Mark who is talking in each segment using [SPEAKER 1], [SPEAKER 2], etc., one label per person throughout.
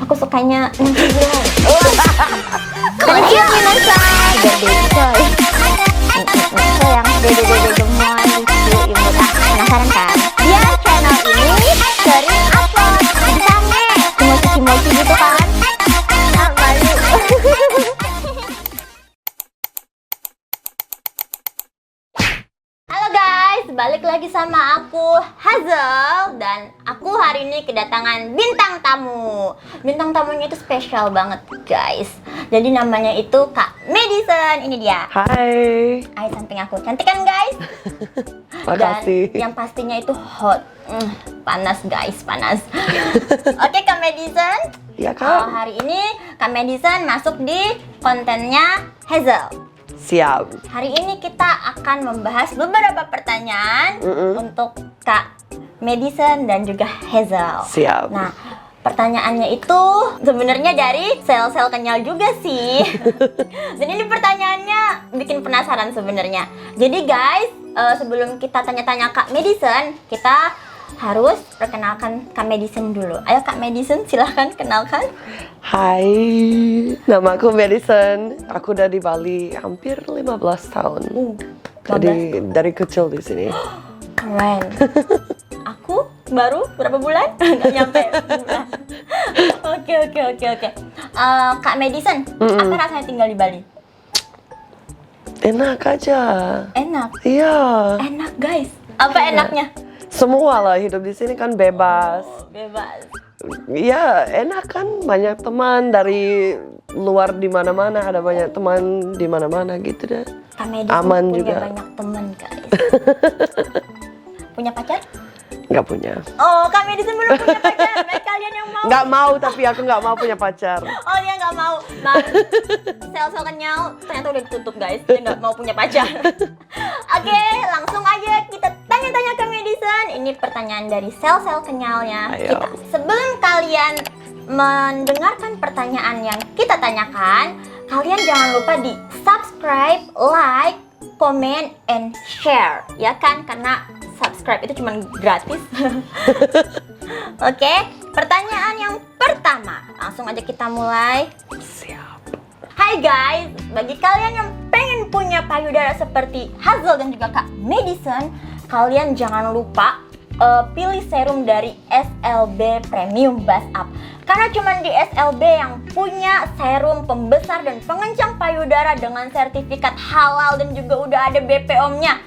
[SPEAKER 1] Aku sukanya 69. Konnichiwa minasan. Gede coy. Yang dede-dede gemoy lucu imut. Penasaran kan? Dia channel ini sering upload misalnya kimochi-kimochi gitu kan. Malu. Halo guys, balik lagi sama aku Hazel. Dan aku hari ini kedatangan bintang tamu. Bintang tamunya itu spesial banget guys. Jadi namanya itu Kak Madison. Ini dia.
[SPEAKER 2] Hai.
[SPEAKER 1] Hai, samping aku. Cantik kan guys?
[SPEAKER 2] Makasih.
[SPEAKER 1] Dan yang pastinya itu hot. Panas guys, panas. Oke Kak Madison.
[SPEAKER 2] Ya Kak.
[SPEAKER 1] Hari ini Kak Madison masuk di kontennya Hazel.
[SPEAKER 2] Siap.
[SPEAKER 1] Hari ini kita akan membahas beberapa pertanyaan untuk Kak Madison dan juga Hazel.
[SPEAKER 2] Siap.
[SPEAKER 1] Nah, pertanyaannya itu sebenarnya dari sel-sel kenyal juga sih. Dan ini pertanyaannya bikin penasaran sebenarnya. Jadi guys, sebelum kita tanya-tanya Kak Madison, kita harus perkenalkan Kak Madison dulu. Ayo Kak Madison, silahkan kenalkan.
[SPEAKER 2] Hai. Nama aku Madison. Aku udah di Bali hampir 15 tahun. Jadi dari kecil di sini.
[SPEAKER 1] Keren. Aku baru berapa bulan? Nggak nyampe bulan. Oke. Kak Madison, apa rasanya tinggal di Bali?
[SPEAKER 2] Enak aja.
[SPEAKER 1] Enak.
[SPEAKER 2] Iya.
[SPEAKER 1] Enak guys. Apa enaknya?
[SPEAKER 2] Semua lah, hidup di sini kan bebas.
[SPEAKER 1] Bebas.
[SPEAKER 2] Iya, enak kan, banyak teman dari luar di mana-mana, ada banyak teman di mana-mana gitu deh.
[SPEAKER 1] Kak Madison
[SPEAKER 2] Aman
[SPEAKER 1] punya
[SPEAKER 2] juga.
[SPEAKER 1] banyak teman guys. Punya pacar?
[SPEAKER 2] Nggak punya.
[SPEAKER 1] Oh, Kak Madison belum punya pacar. Baik kalian yang mau.
[SPEAKER 2] Nggak mau, tapi aku nggak mau punya pacar.
[SPEAKER 1] Oh, dia nggak mau. Nah, sel-sel kenyal ternyata udah ditutup guys. Dia nggak mau punya pacar. Oke, langsung aja kita tanya-tanya ke Madison. Ini pertanyaan dari sel-sel kenyalnya
[SPEAKER 2] Ayo.
[SPEAKER 1] kita. Sebelum kalian mendengarkan pertanyaan yang kita tanyakan, kalian jangan lupa di subscribe, like, comment, and share. Ya kan? Karena subscribe itu cuma gratis. Oke, pertanyaan yang pertama. Langsung aja kita mulai.
[SPEAKER 2] Siap.
[SPEAKER 1] Hai guys, bagi kalian yang pengen punya payudara seperti Hazel dan juga Kak Madison, kalian jangan lupa pilih serum dari SLB Premium Buzz Up. Karena cuma di SLB yang punya serum pembesar dan pengencang payudara dengan sertifikat halal dan juga udah ada BPOM-nya.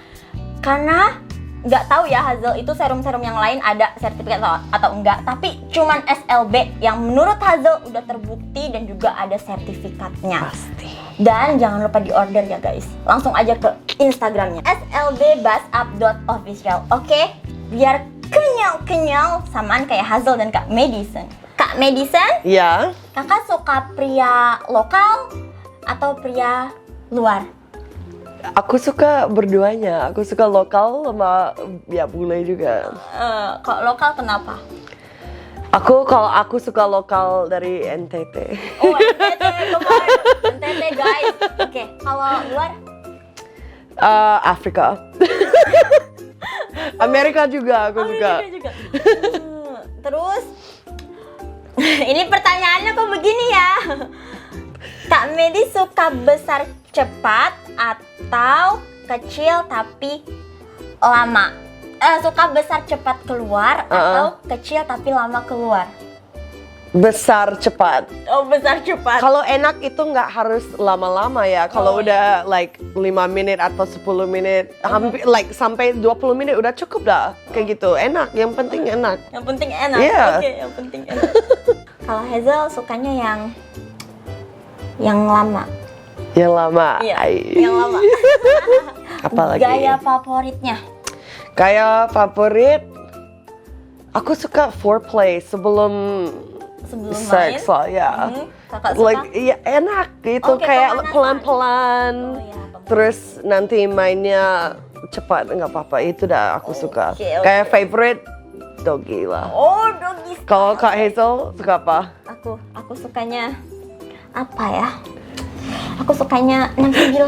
[SPEAKER 1] Karena nggak tahu ya Hazel itu serum-serum yang lain ada sertifikat atau enggak, tapi cuman SLB yang menurut Hazel udah terbukti dan juga ada sertifikatnya.
[SPEAKER 2] Pasti.
[SPEAKER 1] Dan jangan lupa di order ya guys. Langsung aja ke Instagramnya slbbuzzup.official. Oke, biar kenyal-kenyal samaan kayak Hazel dan Kak Madison. Kak Madison,
[SPEAKER 2] Ya.
[SPEAKER 1] kakak suka pria lokal atau pria luar?
[SPEAKER 2] Aku suka berduanya. Aku suka lokal sama ya bule juga.
[SPEAKER 1] Kok lokal kenapa?
[SPEAKER 2] Kalau aku suka lokal dari NTT.
[SPEAKER 1] Oh, NTT kemarin. NTT guys. Oke, kalau luar?
[SPEAKER 2] Afrika. Amerika juga aku suka.
[SPEAKER 1] Juga. Terus ini pertanyaannya kok begini ya. Kak Medi suka besar cepat atau kecil tapi lama? Suka besar cepat keluar atau kecil tapi lama keluar?
[SPEAKER 2] Besar cepat.
[SPEAKER 1] Oh, besar cepat.
[SPEAKER 2] Kalau enak itu nggak harus lama-lama ya. Kalau udah like 5 menit atau 10 menit, hampir like sampai 20 menit udah cukup dah. Kayak gitu. Enak, yang penting enak.
[SPEAKER 1] Yang penting enak.
[SPEAKER 2] Yeah.
[SPEAKER 1] Oke, yang penting enak. Kalau Hazel sukanya yang lama.
[SPEAKER 2] Yang lama.
[SPEAKER 1] Iya,
[SPEAKER 2] Ai.
[SPEAKER 1] yang lama.
[SPEAKER 2] Apalagi?
[SPEAKER 1] Gaya favoritnya?
[SPEAKER 2] Gaya favorit, aku suka foreplay sebelum
[SPEAKER 1] Main?
[SPEAKER 2] seks lah ya.
[SPEAKER 1] Kakak suka?
[SPEAKER 2] Like ya enak gitu,
[SPEAKER 1] Oke,
[SPEAKER 2] kayak
[SPEAKER 1] pemanasan.
[SPEAKER 2] pelan-pelan.
[SPEAKER 1] Oh, iya, pemanasan.
[SPEAKER 2] Terus nanti mainnya cepat, nggak apa-apa, itu dah aku suka.
[SPEAKER 1] Oke.
[SPEAKER 2] Kayak favorite doggy lah.
[SPEAKER 1] Oh, doggy style.
[SPEAKER 2] Kalau Kak Hazel suka apa?
[SPEAKER 1] Aku sukanya apa ya? Aku sukanya 69.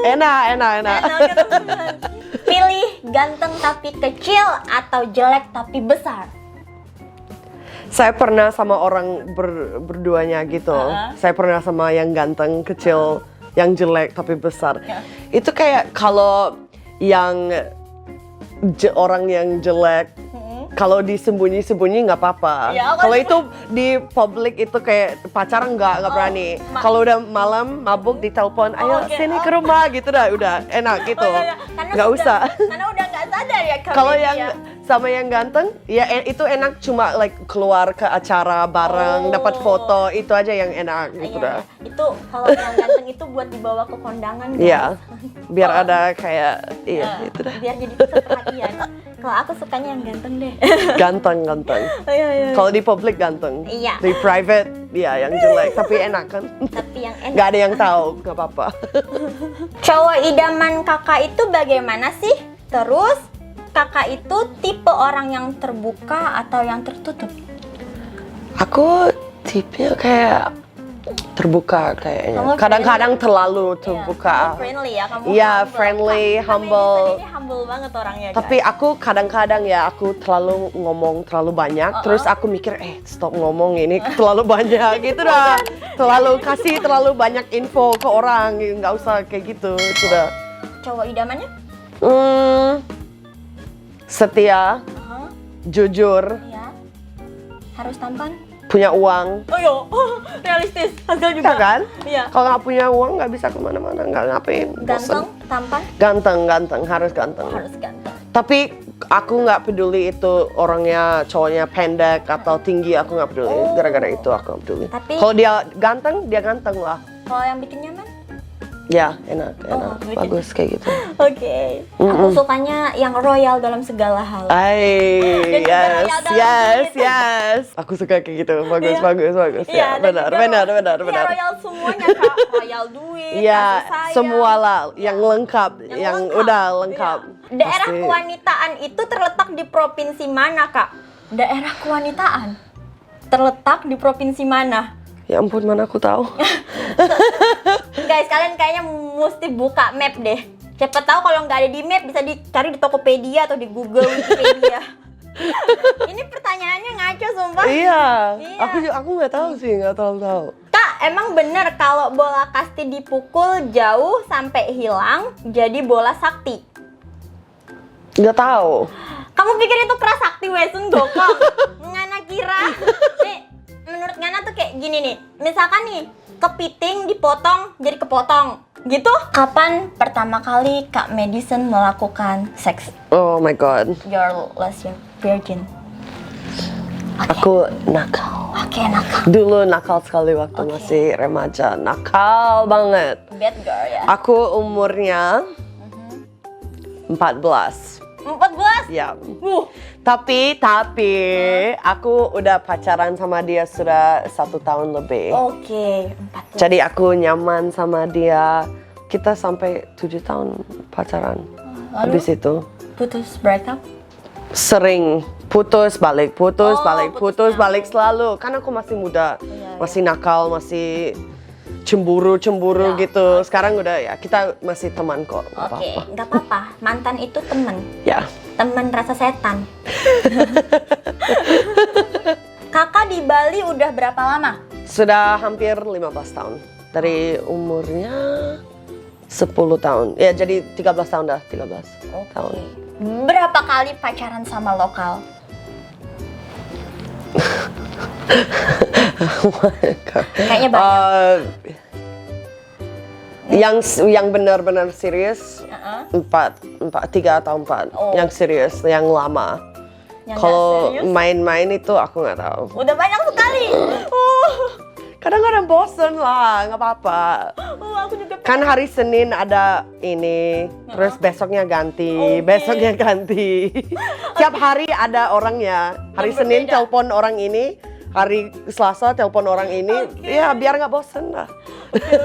[SPEAKER 2] Enak.
[SPEAKER 1] Enak. Pilih ganteng tapi kecil atau jelek tapi besar?
[SPEAKER 2] Saya pernah sama orang berduanya gitu. Saya pernah sama yang ganteng, kecil, yang jelek tapi besar. Itu kayak kalau yang orang yang jelek, kalau disembunyi-sembunyi nggak apa-apa.
[SPEAKER 1] Ya,
[SPEAKER 2] kalau itu di publik itu kayak pacaran nggak berani. Kalau udah malam mabuk ditelepon, ayo sini ke rumah gitu dah, udah enak gitu. Nggak usah.
[SPEAKER 1] Karena udah nggak sadar ya.
[SPEAKER 2] Kalau yang sama yang ganteng, ya itu enak cuma like keluar ke acara bareng, dapat foto, itu aja yang enak gitu dah.
[SPEAKER 1] Itu kalau yang ganteng itu buat dibawa ke kondangan.
[SPEAKER 2] Iya, biar ada kayak itu dah.
[SPEAKER 1] Biar jadi pusat perhatian. Kalau aku sukanya yang ganteng deh.
[SPEAKER 2] Ganteng. Kalau di publik ganteng.
[SPEAKER 1] Iya.
[SPEAKER 2] Di private, ya yang jelek. Tapi enak kan?
[SPEAKER 1] Tapi yang enak.
[SPEAKER 2] Gak ada yang tahu, gak apa-apa.
[SPEAKER 1] Cowok idaman kakak itu bagaimana sih? Terus kakak itu tipe orang yang terbuka atau yang tertutup?
[SPEAKER 2] Aku tipenya kayak terbuka kayaknya. Kadang-kadang terlalu terbuka.
[SPEAKER 1] Kamu friendly ya, kamu
[SPEAKER 2] Iya,
[SPEAKER 1] humble.
[SPEAKER 2] friendly,
[SPEAKER 1] Kak
[SPEAKER 2] humble.
[SPEAKER 1] Madison ini humble banget orangnya.
[SPEAKER 2] Tapi aku kadang-kadang ya aku terlalu ngomong terlalu banyak, terus aku mikir stop ngomong ini terlalu banyak gitu dah. Terlalu kasih terlalu banyak info ke orang, nggak usah kayak gitu, sudah.
[SPEAKER 1] Cowok idamannya?
[SPEAKER 2] Setia, jujur,
[SPEAKER 1] Iya. Harus tampan?
[SPEAKER 2] punya uang.
[SPEAKER 1] Oh iya, realistis. Hasil juga.
[SPEAKER 2] Iya kan?
[SPEAKER 1] Iya.
[SPEAKER 2] Kalau nggak punya uang nggak bisa kemana-mana, nggak ngapain.
[SPEAKER 1] Ganteng,
[SPEAKER 2] bosen.
[SPEAKER 1] tampan?
[SPEAKER 2] Ganteng, harus ganteng.
[SPEAKER 1] Harus ganteng.
[SPEAKER 2] Tapi aku nggak peduli itu orangnya cowoknya pendek atau tinggi, aku nggak peduli. Gara-gara itu aku nggak peduli.
[SPEAKER 1] Tapi-
[SPEAKER 2] Kalau dia ganteng lah.
[SPEAKER 1] Kalau yang bikin nyaman?
[SPEAKER 2] Ya, enak,
[SPEAKER 1] bikin-
[SPEAKER 2] bagus kayak gitu.
[SPEAKER 1] Oke. Aku sukanya yang royal dalam segala hal. Dan juga royal dalam
[SPEAKER 2] yes. Aku suka kayak gitu, bagus.
[SPEAKER 1] Iya,
[SPEAKER 2] Ya,
[SPEAKER 1] dan
[SPEAKER 2] benar.
[SPEAKER 1] juga Iya, royal semuanya, Kak. Royal duit,
[SPEAKER 2] Iya,
[SPEAKER 1] kasih sayang.
[SPEAKER 2] semua lah, yang lengkap, yang
[SPEAKER 1] lengkap.
[SPEAKER 2] udah lengkap.
[SPEAKER 1] Iya. Daerah
[SPEAKER 2] Pasti.
[SPEAKER 1] kewanitaan itu terletak di provinsi mana, Kak? Daerah kewanitaan terletak di provinsi mana?
[SPEAKER 2] Ya ampun, mana aku tahu.
[SPEAKER 1] Guys, kalian kayaknya mesti buka map deh. Siapa tahu kalau nggak ada di map bisa dicari di Tokopedia atau di Google Wikipedia. Ini pertanyaannya ngaco sumpah.
[SPEAKER 2] Iya,
[SPEAKER 1] Iya.
[SPEAKER 2] aku nggak tahu sih, nggak terlalu tahu.
[SPEAKER 1] Kak, emang bener kalau bola kasti dipukul jauh sampai hilang jadi bola sakti?
[SPEAKER 2] Nggak tahu.
[SPEAKER 1] Kamu pikir itu prasakti Wesun Gokong? Ngana kira? Nih, menurut Ngana tuh kayak gini nih. Misalkan nih, kepiting dipotong jadi kepotong. Gitu? Kapan pertama kali Kak Madison melakukan seks?
[SPEAKER 2] Oh my god,
[SPEAKER 1] Your last year virgin.
[SPEAKER 2] aku nakal.
[SPEAKER 1] Oke, nakal.
[SPEAKER 2] Dulu nakal sekali waktu masih remaja, nakal banget.
[SPEAKER 1] Bad girl ya.
[SPEAKER 2] Aku umurnya 14.
[SPEAKER 1] 14?
[SPEAKER 2] Ya. Tapi aku udah pacaran sama dia sudah 1 tahun lebih.
[SPEAKER 1] Oke, 14.
[SPEAKER 2] Jadi aku nyaman sama dia. Kita sampai 7 tahun pacaran.
[SPEAKER 1] Lalu?
[SPEAKER 2] Habis itu
[SPEAKER 1] Putus break up?
[SPEAKER 2] sering putus balik
[SPEAKER 1] putus
[SPEAKER 2] balik selalu. Kan aku masih muda, masih nakal, masih cemburu
[SPEAKER 1] Ya,
[SPEAKER 2] gitu. Sekarang udah ya kita masih teman kok. Nggak
[SPEAKER 1] Oke,
[SPEAKER 2] apa-apa.
[SPEAKER 1] nggak apa-apa. Mantan itu temen.
[SPEAKER 2] Ya.
[SPEAKER 1] Temen rasa setan. Kakak di Bali udah berapa lama?
[SPEAKER 2] Sudah hampir 15 tahun. Dari umurnya 10 tahun. Ya jadi 13 tahun dah, 13 tahun.
[SPEAKER 1] Berapa kali pacaran sama lokal? Kayaknya banyak.
[SPEAKER 2] Yang benar-benar serius 3 atau 4.
[SPEAKER 1] Oh.
[SPEAKER 2] Yang serius, yang lama.
[SPEAKER 1] Yang nggak
[SPEAKER 2] Kalau
[SPEAKER 1] serius?
[SPEAKER 2] main-main itu aku nggak tahu.
[SPEAKER 1] Udah banyak sekali.
[SPEAKER 2] Kadang-kadang bosen lah, nggak apa-apa.
[SPEAKER 1] Aku juga
[SPEAKER 2] Kan hari Senin ada ini, terus besoknya ganti,
[SPEAKER 1] Oke.
[SPEAKER 2] besoknya ganti. Tiap hari ada orangnya. Hari
[SPEAKER 1] Yang
[SPEAKER 2] Senin
[SPEAKER 1] berbeda.
[SPEAKER 2] telepon orang ini, hari Selasa telepon orang ini.
[SPEAKER 1] Oke.
[SPEAKER 2] Ya biar nggak bosen lah.
[SPEAKER 1] Oke.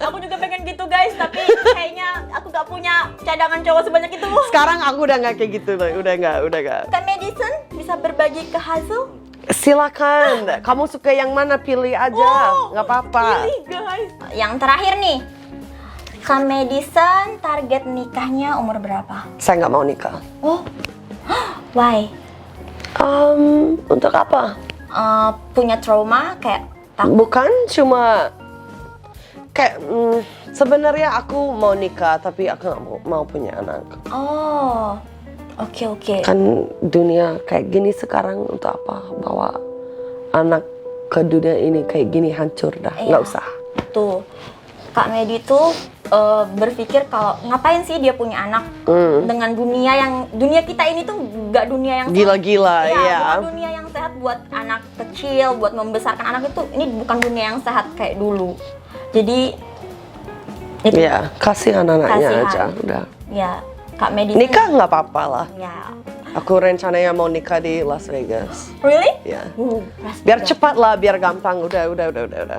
[SPEAKER 1] Aku juga pengen gitu guys, tapi kayaknya aku gak punya cadangan cowok sebanyak itu.
[SPEAKER 2] Sekarang aku udah nggak kayak gitu loh, udah nggak.
[SPEAKER 1] Kak Madison bisa berbagi ke Hazel?
[SPEAKER 2] Silakan, kamu suka yang mana pilih aja, nggak apa-apa.
[SPEAKER 1] Pilih guys. Yang terakhir nih, Kak Madison target nikahnya umur berapa?
[SPEAKER 2] Saya nggak mau nikah.
[SPEAKER 1] Oh, why?
[SPEAKER 2] Untuk apa?
[SPEAKER 1] punya trauma kayak
[SPEAKER 2] Bukan cuma kayak sebenarnya aku mau nikah tapi aku nggak mau punya anak.
[SPEAKER 1] Oh, oke.
[SPEAKER 2] Kan dunia kayak gini sekarang, untuk apa bawa anak ke dunia ini kayak gini, hancur dah, nggak
[SPEAKER 1] Iya.
[SPEAKER 2] usah.
[SPEAKER 1] Tuh, Kak Medi tuh berpikir kalau ngapain sih dia punya anak dengan dunia kita ini tuh nggak dunia yang
[SPEAKER 2] Gila-gila,
[SPEAKER 1] Iya,
[SPEAKER 2] ya.
[SPEAKER 1] bukan dunia yang sehat buat anak kecil, buat membesarkan anak itu. Ini bukan dunia yang sehat kayak dulu. Jadi itu
[SPEAKER 2] Ya, kasih anak-anaknya
[SPEAKER 1] Kasihan.
[SPEAKER 2] aja, udah.
[SPEAKER 1] ya Kak Medi
[SPEAKER 2] Nikah nggak apa-apa lah.
[SPEAKER 1] ya.
[SPEAKER 2] Aku rencananya mau nikah di Las Vegas.
[SPEAKER 1] Really?
[SPEAKER 2] Ya.
[SPEAKER 1] Las
[SPEAKER 2] Biar
[SPEAKER 1] Vegas.
[SPEAKER 2] cepat lah, biar gampang. Udah.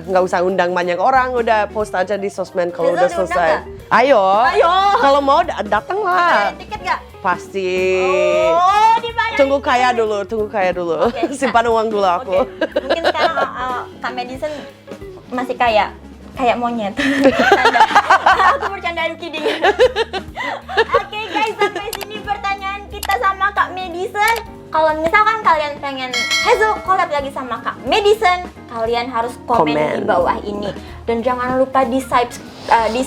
[SPEAKER 2] Nggak usah undang banyak orang, udah post aja di sosmed kalau
[SPEAKER 1] Rizal
[SPEAKER 2] udah
[SPEAKER 1] diundang
[SPEAKER 2] selesai.
[SPEAKER 1] nggak?
[SPEAKER 2] Ayo.
[SPEAKER 1] Ayo.
[SPEAKER 2] Kalau mau datang lah.
[SPEAKER 1] Ada tiket nggak?
[SPEAKER 2] Pasti.
[SPEAKER 1] Oh, dibayar.
[SPEAKER 2] Tunggu kaya dulu.
[SPEAKER 1] Oke,
[SPEAKER 2] Simpan uang dulu aku.
[SPEAKER 1] Oke. Mungkin sekarang Kak Madison masih kayak monyet. Bercanda. Aku bercandaan, kidding. Oke guys, sampai sini pertanyaan kita sama Kak Madison. Kalau misalkan kalian pengen Hazel collab lagi sama Kak Madison, kalian harus komen di bawah ini. Dan jangan lupa di subscribe. Di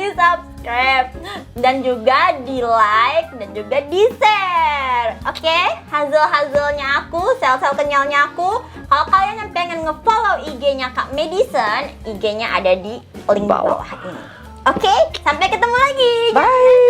[SPEAKER 1] subscribe. Dan juga di like dan juga di share. Oke, Hazel-Hazelnya aku, sel-sel kenyalnya aku. Kalau kalian yang pengen nge-follow IG-nya Kak Madison, IG-nya ada di link
[SPEAKER 2] Bawah.
[SPEAKER 1] bawah ini. Oke, sampai ketemu lagi.
[SPEAKER 2] Bye.